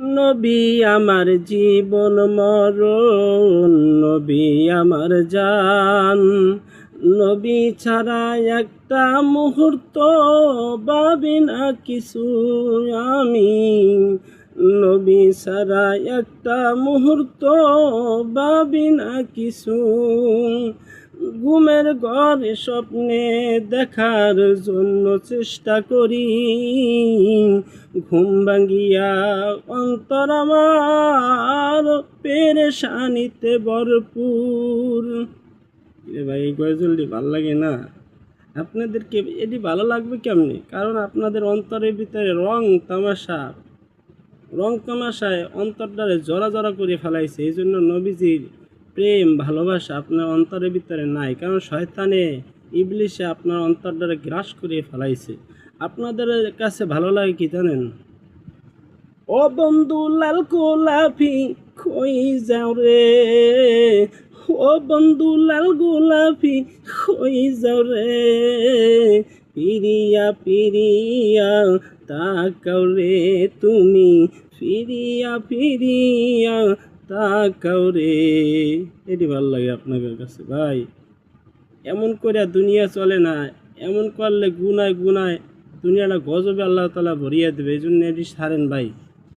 নবী আমার জীবন মরণ, নবী আমার জান। নবী ছাড়া একটা মুহূর্ত ভাবি না কিছু আমি, নবী ছাড়া একটা মুহূর্ত ভাবি না কিছু। ঘুমের ঘরে স্বপ্নে দেখার জন্য চেষ্টা করি, ঘুম ভাঙ্গিয়া অন্তর আমার পেরেশানিতে ভরপুর। ভাই এই গজলটি ভালো লাগে না? আপনাদেরকে এটি ভালো লাগবে কেমনি? কারণ আপনাদের অন্তরের ভিতরে রং তামাশায় অন্তরটারে জরা জরা করে ফেলাইছে। এই জন্য নবীজির প্রেম ভালোবাসা আপনার অন্তরের ভিতরে নাই, কারণ শয়তানে ইবলিশে আপনার অন্তরটারে গ্রাস করে ফেলাইছে। আপনাদের কাছে ভালো লাগে কি জানেন? ও বন্ধু লাল গোলাপি কই যাও রে, ও বন্ধু লাল গোলাপি কই যাও রে, পিরিয়া পিরিয়া তাকাও রে তুমি, ফিরিয়া ফিরিয়া তাকাও রে। এটি ভালো লাগে আপনাদের কাছে ভাই? এমন করে দুনিয়া চলে না, এমন করলে গুনায় গুনায় দুনিয়াটা গজবে আল্লাহ তাআলা ভরিয়ে দেবে। এই জন্য এটি সারেন ভাই।